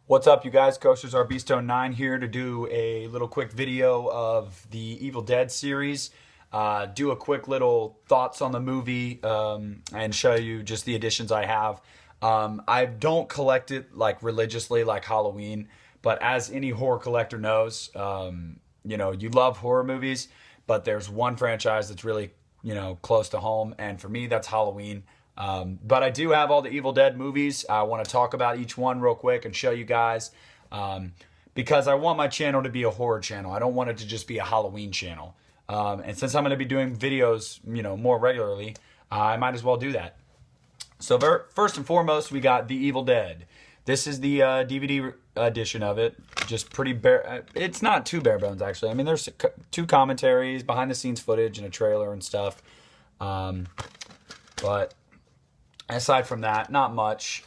What's up, you guys? Coasters are Beastone 9 here to do a little quick video of the Evil Dead series. Do a quick little thoughts on the movie and show you just the additions I have. I don't collect it like religiously like Halloween, but as any horror collector knows, you love horror movies, but there's one franchise that's really, close to home, and for me, that's Halloween. But I do have all the Evil Dead movies. I want to talk about each one real quick and show you guys because I want my channel to be a horror channel. I don't want it to just be a Halloween channel. And since I'm going to be doing videos, more regularly, I might as well do that. So first and foremost, we got The Evil Dead. This is the DVD edition of it. Just pretty bare. It's not too bare bones, actually. I mean, there's two commentaries, behind the scenes footage, and a trailer and stuff. But aside from that, not much.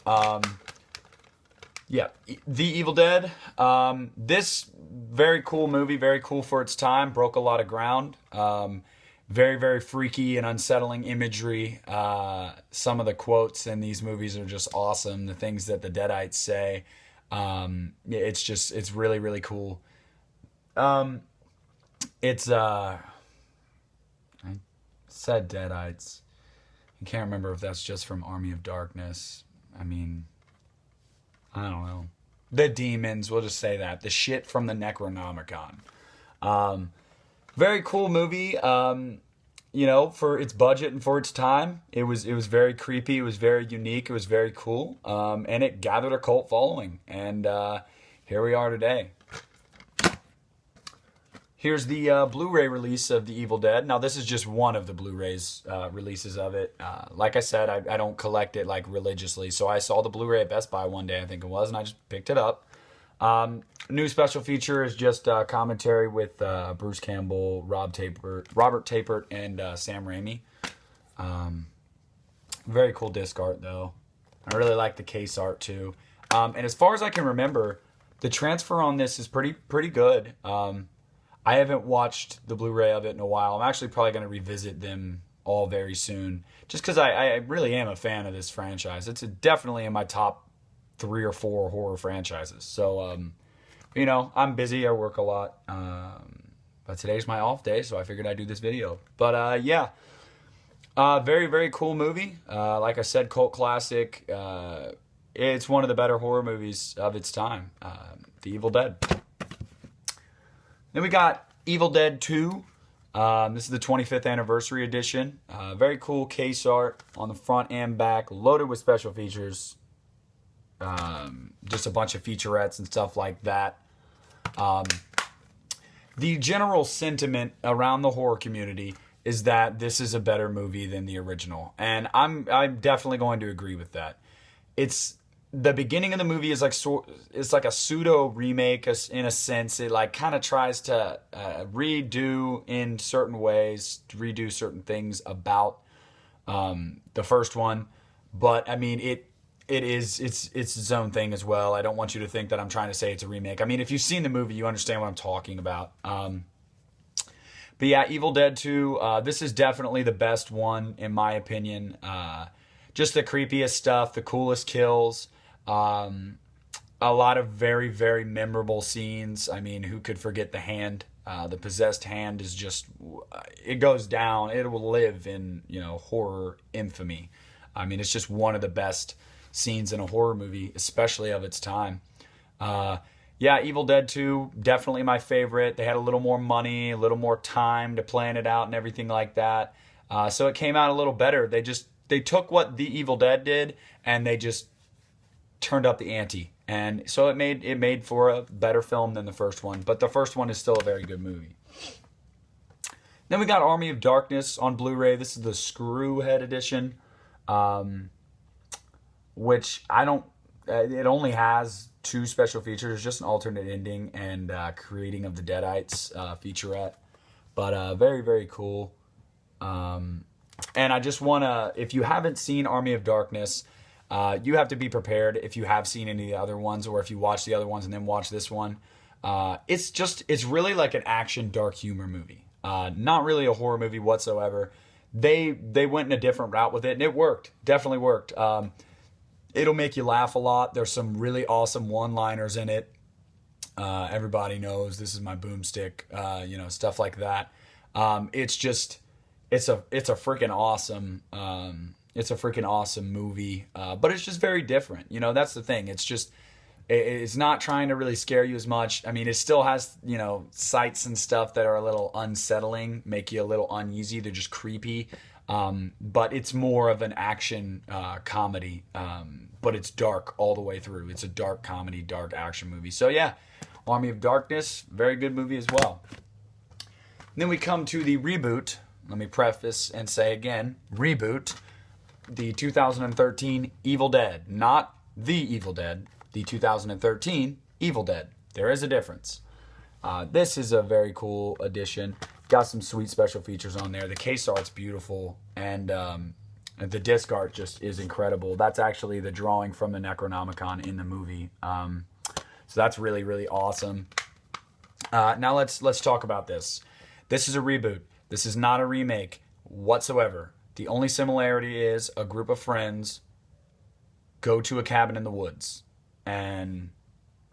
Yeah, The Evil Dead. This very cool movie, very cool for its time. Broke a lot of ground. Very, very freaky and unsettling imagery. Some of the quotes in these movies are just awesome. The things that the Deadites say. It's really, really cool. I said Deadites. I can't remember if that's just from Army of Darkness. I mean, I don't know. The demons, we'll just say that. The shit from the Necronomicon. Very cool movie. For its budget and for its time, it was very creepy. It was very unique. It was very cool. And it gathered a cult following. And here we are today. Here's the Blu-ray release of The Evil Dead. Now, this is just one of the Blu-rays releases of it. Like I said, I don't collect it like religiously. So I saw the Blu-ray at Best Buy one day, I think it was, and I just picked it up. New special feature is just commentary with Bruce Campbell, Robert Tapert, and Sam Raimi. Very cool disc art, though. I really like the case art, too. And as far as I can remember, the transfer on this is pretty good. I haven't watched the Blu-ray of it in a while. I'm actually probably going to revisit them all very soon, just because I really am a fan of this franchise. It's definitely in my top 3 or 4 horror franchises. So, I'm busy. I work a lot. But today's my off day, so I figured I'd do this video. But, very, very cool movie. Like I said, cult classic. It's one of the better horror movies of its time. The Evil Dead. Then we got Evil Dead 2. This is the 25th anniversary edition. Very cool case art on the front and back, loaded with special features. Just a bunch of featurettes and stuff like that. The general sentiment around the horror community is that this is a better movie than the original, and I'm definitely going to agree with that. It's the beginning of the movie is it's like a pseudo remake in a sense. It like kind of tries to redo in certain ways, redo certain things about the first one, but I mean it's its own thing as well. I don't want you to think that I'm trying to say it's a remake. I mean, if you've seen the movie, you understand what I'm talking about. But yeah, Evil Dead 2, this is definitely the best one in my opinion. Just the creepiest stuff, the coolest kills. A lot of very, very memorable scenes. I mean, who could forget the hand? The possessed hand is just, it goes down. It will live in, horror infamy. I mean, it's just one of the best scenes in a horror movie, especially of its time. Evil Dead 2, definitely my favorite. They had a little more money, a little more time to plan it out and everything like that. So it came out a little better. They took what The Evil Dead did and they just turned up the ante, and so it made for a better film than the first one, but the first one is still a very good movie. Then we got Army of Darkness on Blu-ray. This is the Screwhead edition, which it only has 2 special features, just an alternate ending and Creating of the Deadites featurette, but very, very cool. And I just want to, if you haven't seen Army of Darkness, you have to be prepared if you have seen any of the other ones, or if you watch the other ones and then watch this one. It's really like an action dark humor movie. Not really a horror movie whatsoever. They went in a different route with it, and it worked. Definitely worked. It'll make you laugh a lot. There's some really awesome one-liners in it. Everybody knows this is my boomstick, stuff like that. It's just, it's a freaking awesome, it's a freaking awesome movie. But it's just very different. That's the thing. It's just, it's not trying to really scare you as much. I mean, it still has, sights and stuff that are a little unsettling, make you a little uneasy. They're just creepy. But it's more of an action comedy, but it's dark all the way through. It's a dark comedy, dark action movie. So yeah, Army of Darkness, very good movie as well. And then we come to the reboot. Let me preface and say again, reboot, the 2013 Evil Dead. Not The Evil Dead, the 2013 Evil Dead. There is a difference. This is a very cool addition. Got some sweet special features on there. The case art's beautiful, and the disc art just is incredible. That's actually the drawing from the Necronomicon in the movie. So that's really, really awesome. Now let's talk about this. This is a reboot. This is not a remake whatsoever. The only similarity is a group of friends go to a cabin in the woods and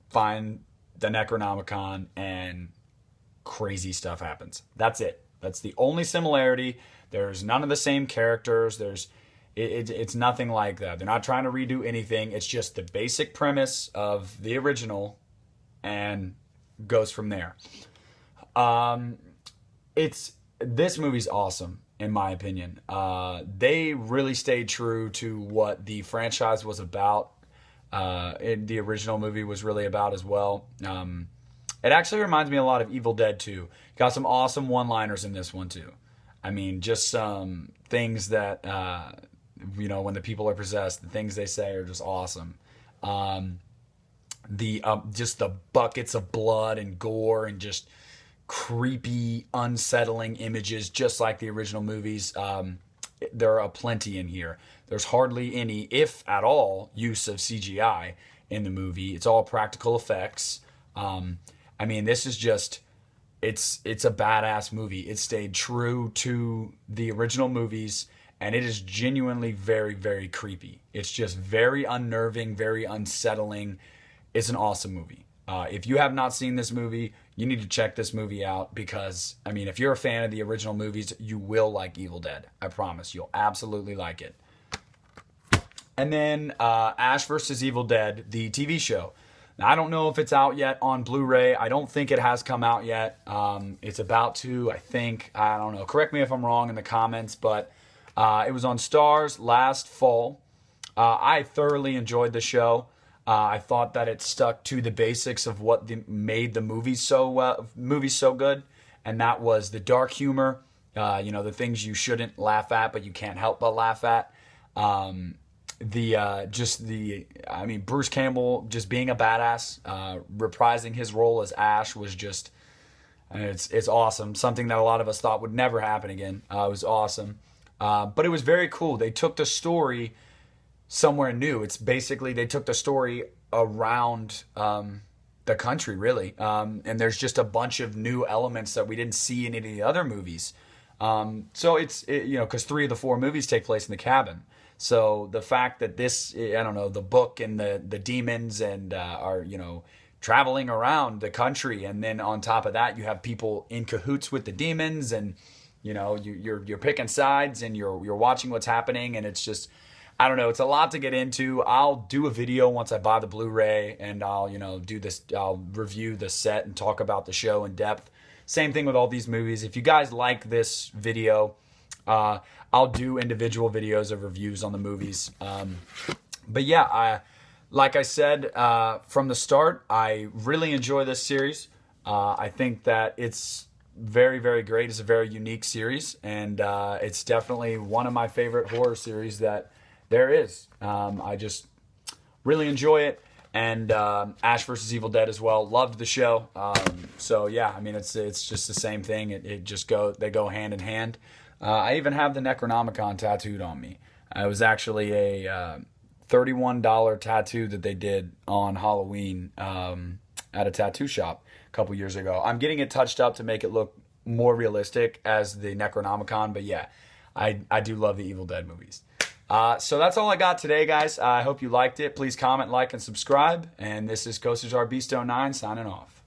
find the Necronomicon, and crazy stuff happens. That's it. That's the only similarity. There's none of the same characters. It's nothing like that. They're not trying to redo anything. It's just the basic premise of the original and goes from there. This movie's awesome, in my opinion. They really stayed true to what the franchise was about. The original movie was really about as well. It actually reminds me a lot of Evil Dead 2. Got some awesome one-liners in this one too. I mean, just some things that, when the people are possessed, the things they say are just awesome. Just the buckets of blood and gore and just creepy, unsettling images, just like the original movies. There are plenty in here. There's hardly any, if at all, use of CGI in the movie. It's all practical effects. I mean, this is just, it's a badass movie. It stayed true to the original movies, and it is genuinely very, very creepy. It's just very unnerving, very unsettling. It's an awesome movie. If you have not seen this movie, you need to check this movie out because, I mean, if you're a fan of the original movies, you will like Evil Dead. I promise. You'll absolutely like it. And then Ash vs. Evil Dead, the TV show. Now, I don't know if it's out yet on Blu-ray. I don't think it has come out yet. It's about to, I think. I don't know. Correct me if I'm wrong in the comments, but it was on Starz last fall. I thoroughly enjoyed the show. I thought that it stuck to the basics of what made the movies so good, and that was the dark humor, the things you shouldn't laugh at, but you can't help but laugh at. Bruce Campbell just being a badass, reprising his role as Ash was just, it's awesome. Something that a lot of us thought would never happen again. It was awesome. But it was very cool. They took the story somewhere new. It's basically, they took the story around the country, really. And there's just a bunch of new elements that we didn't see in any of the other movies. So because 3 of the 4 movies take place in the cabin. So the fact that this, the book and the demons and are, traveling around the country, and then on top of that, you have people in cahoots with the demons, and you're picking sides and you're watching what's happening, and it's just, I don't know, it's a lot to get into. I'll do a video once I buy the Blu-ray, and I'll do this. I'll review the set and talk about the show in depth. Same thing with all these movies. If you guys like this video, I'll do individual videos of reviews on the movies. But yeah, like I said from the start, I really enjoy this series. I think that it's very, very great. It's a very unique series, and it's definitely one of my favorite horror series that there is. I just really enjoy it. And Ash vs. Evil Dead as well. Loved the show. So yeah, I mean, it's just the same thing. They go hand in hand. I even have the Necronomicon tattooed on me. It was actually a $31 tattoo that they did on Halloween at a tattoo shop a couple years ago. I'm getting it touched up to make it look more realistic as the Necronomicon, but yeah, I do love the Evil Dead movies. So that's all I got today, guys. I hope you liked it. Please comment, like, and subscribe. And this is Coasters R Beasto 9 signing off.